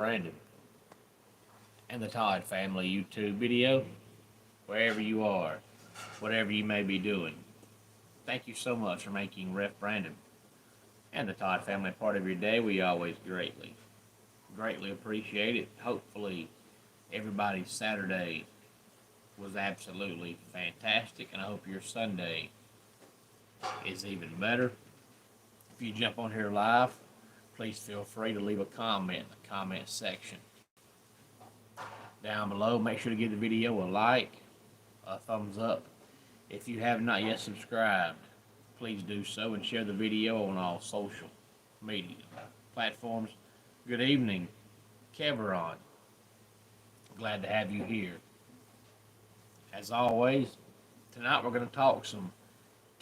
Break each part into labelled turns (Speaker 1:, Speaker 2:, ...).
Speaker 1: Brandon and the Todd Family YouTube video, wherever you are, whatever you may be doing. Thank you so much for making Ref Brandon and the Todd Family part of your day. We always greatly appreciate it. Hopefully, everybody's Saturday was absolutely fantastic, and I hope your Sunday is even better. If you jump on here live, please feel free to leave a comment in the comment section down below. Make sure to give the video a like, a thumbs up. If you have not yet subscribed, please do so and share the video on all social media platforms. Good evening, Keveron. Glad to have you here. As always, tonight we're going to talk some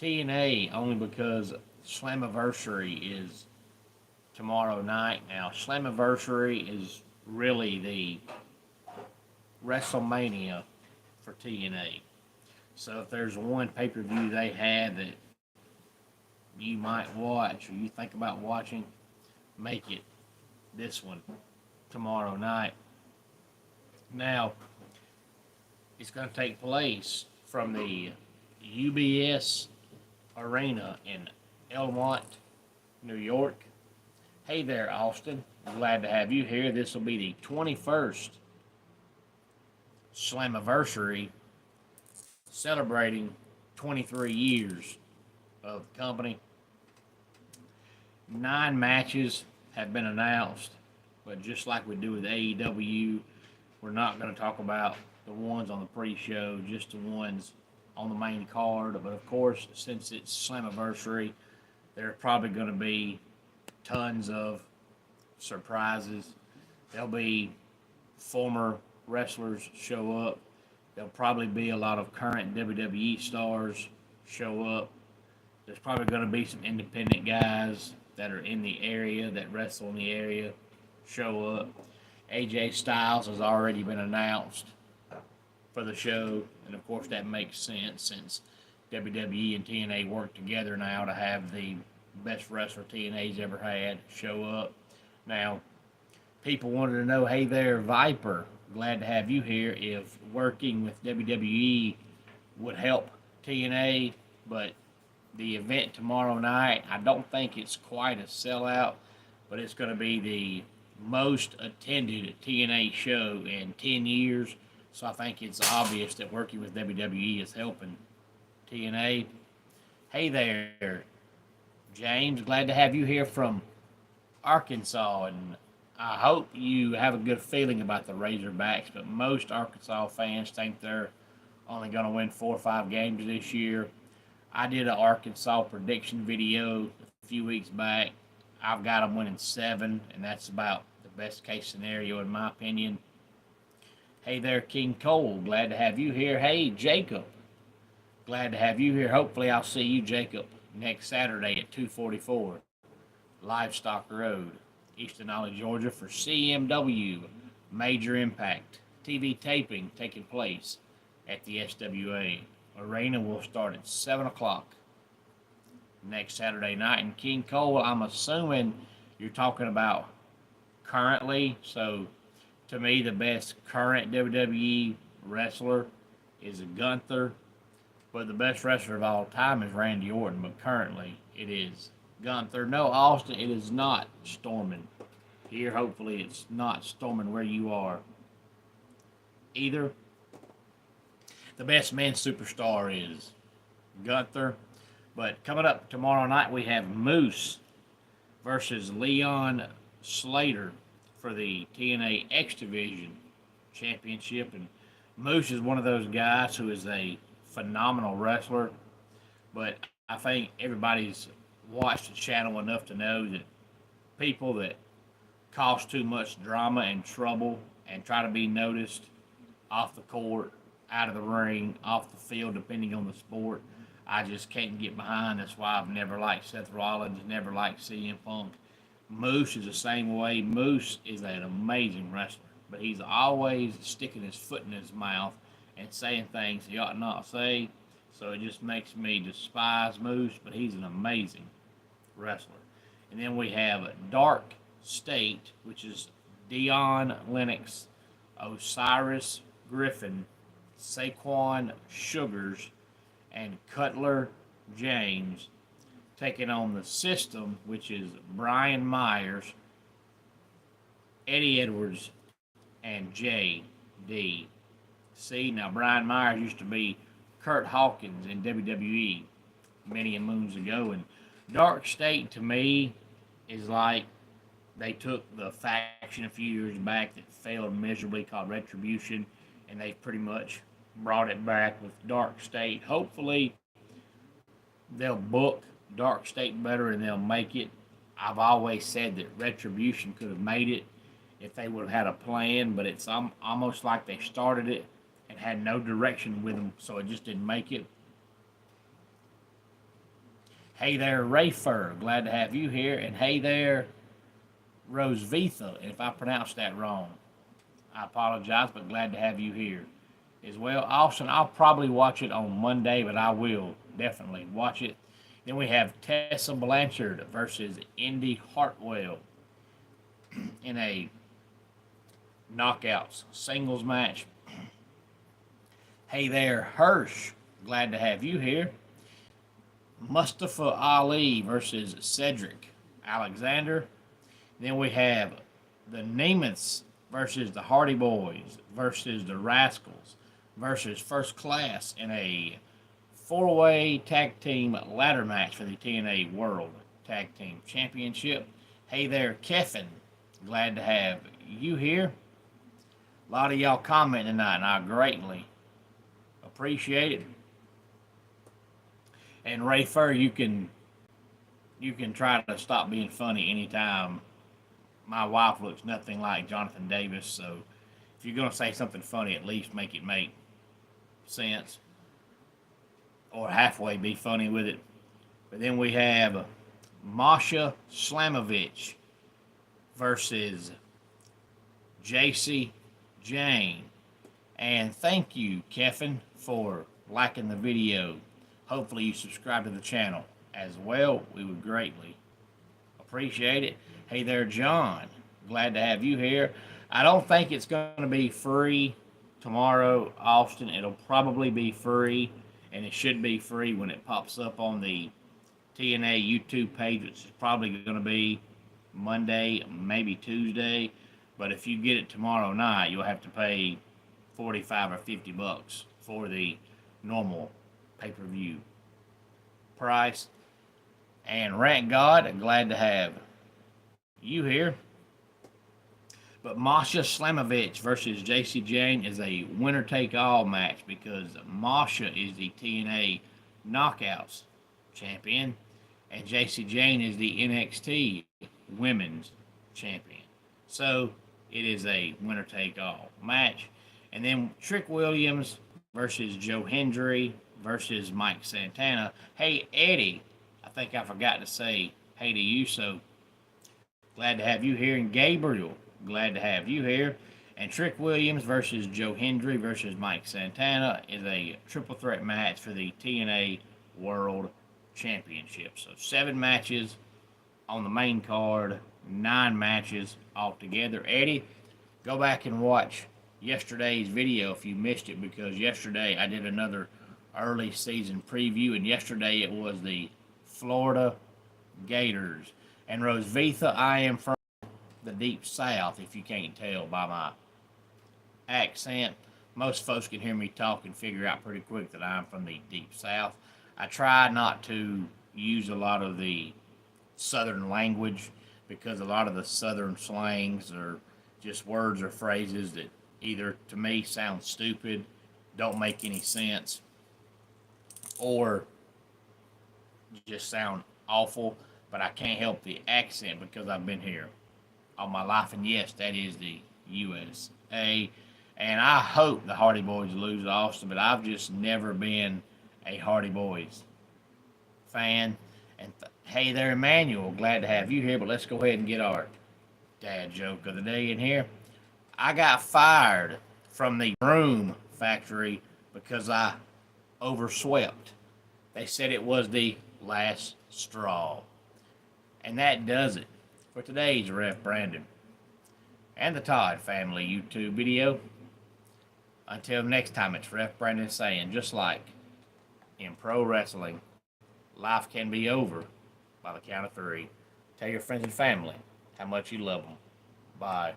Speaker 1: TNA only because Slammiversary is tomorrow night. Now, Slammiversary is really the WrestleMania for TNA. So if there's one pay-per-view they had that you might watch or you think about watching, make it this one tomorrow night. Now, it's going to take place from the UBS Arena in Elmont, New York. Hey there, Austin. Glad to have you here. This will be the 21st Slammiversary, celebrating 23 years of the company. 9 matches have been announced, but just like we do with AEW, we're not going to talk about the ones on the pre-show, just the ones on the main card. But of course, since it's Slammiversary, there are probably going to be tons of surprises. There'll be former wrestlers show up. There'll probably be a lot of current WWE stars show up. There's probably going to be some independent guys that are in the area, that wrestle in the area, show up. AJ Styles has already been announced for the show, and of course that makes sense since WWE and TNA work together now to have the best wrestler TNA's ever had show up. Now, people wanted to know, hey there, Viper, glad to have you here, if working with WWE would help TNA, but the event tomorrow night, I don't think it's quite a sellout, but it's going to be the most attended TNA show in 10 years, so I think it's obvious that working with WWE is helping TNA. Hey there, James, glad to have you here from Arkansas, and I hope you have a good feeling about the Razorbacks, but most Arkansas fans think they're only going to win 4 or 5 games this year. I did an Arkansas prediction video a few weeks back. I've got them winning 7, and that's about the best case scenario in my opinion. Hey there, King Cole, glad to have you here. Hey, Jacob, glad to have you here. Hopefully I'll see you, Jacob, next Saturday at 244 Livestock Road, Easton Ollie, Georgia, for CMW Major Impact TV taping taking place at the SWA Arena. Will start at 7 o'clock next Saturday night. And King Cole, I'm assuming you're talking about currently. So to me, the best current WWE wrestler is Gunther, but the best wrestler of all time is Randy Orton. But currently, it is Gunther. No, Austin, it is not storming here. Hopefully, it's not storming where you are either. The best men's superstar is Gunther. But coming up tomorrow night, we have Moose versus Leon Slater for the TNA X Division Championship. And Moose is one of those guys who is a phenomenal wrestler, but I think everybody's watched the channel enough to know that people that cause too much drama and trouble and try to be noticed off the court, out of the ring, off the field, depending on the sport, I just can't get behind. That's why I've never liked Seth Rollins, never liked CM Punk. Moose is the same way. Moose is an amazing wrestler, but he's always sticking his foot in his mouth and saying things he ought not say. So it just makes me despise Moose, but he's an amazing wrestler. And then we have Dark State, which is Dion Lennox, Osiris Griffin, Saquon Sugars, and Cutler James, taking on the system, which is Brian Myers, Eddie Edwards, and J.D. See, now Brian Myers used to be Kurt Hawkins in WWE many moons ago, and Dark State to me is like they took the faction a few years back that failed miserably called Retribution, and they pretty much brought it back with Dark State. Hopefully, they'll book Dark State better and they'll make it. I've always said that Retribution could have made it if they would have had a plan, but it's almost like they started it and had no direction with them, so it just didn't make it. Hey there, Rayfer. Glad to have you here. And hey there, Rosvitha. And if I pronounced that wrong, I apologize, but glad to have you here as well. Austin, I'll probably watch it on Monday, but I will definitely watch it. Then we have Tessa Blanchard versus Indy Hartwell in a knockouts singles match. Hey there, Hirsch. Glad to have you here. Mustafa Ali versus Cedric Alexander. Then we have the Nemeths versus the Hardy Boys versus the Rascals versus First Class in a four-way tag team ladder match for the TNA World Tag Team Championship. Hey there, Keffin. Glad to have you here. A lot of y'all commenting tonight, and I greatly appreciate it. And Ray Fur, you can try to stop being funny anytime. My wife looks nothing like Jonathan Davis, so if you're going to say something funny, at least make it make sense. Or halfway be funny with it. But then we have Masha Slamovich versus JC Jane. And thank you, Keffin, for liking the video. Hopefully you subscribe to the channel as well. We would greatly appreciate it. Hey there, John. Glad to have you here. I don't think it's going to be free tomorrow, Austin. It'll probably be free, and it should be free when it pops up on the TNA YouTube page, which is probably going to be Monday, maybe Tuesday. But if you get it tomorrow night, you'll have to pay $45 or $50 for the normal pay-per-view price. And Rant God, glad to have you here. But Masha Slamovich versus JC Jane is a winner-take-all match because Masha is the TNA Knockouts champion and JC Jane is the NXT Women's champion. So it is a winner-take-all match. And then Trick Williams versus Joe Hendry versus Mike Santana. Hey, Eddie, I think I forgot to say hey to you, so glad to have you here. And Gabriel, glad to have you here. And Trick Williams versus Joe Hendry versus Mike Santana is a triple threat match for the TNA World Championship. So 7 matches on the main card, 9 matches altogether. Eddie, go back and watch yesterday's video if you missed it, because yesterday I did another early season preview, and yesterday it was the Florida Gators. And Rosvitha, I am from the Deep South, if you can't tell by my accent. Most folks can hear me talk and figure out pretty quick that I'm from the Deep South. I try not to use a lot of the Southern language because a lot of the Southern slangs are just words or phrases that either to me sound stupid, don't make any sense, or just sound awful. But I can't help the accent because I've been here all my life. And yes, that is the USA. And I hope the Hardy Boys lose to Austin, but I've just never been a Hardy Boys fan. And hey there, Emmanuel, glad to have you here. But let's go ahead and get our dad joke of the day in here. I got fired from the broom factory because I overswept. They said it was the last straw. And that does it for today's Ref Brandon. and the Todd Family YouTube video. Until next time, it's Ref Brandon saying, just like in pro wrestling, life can be over by the count of three. Tell your friends and family how much you love them. Bye.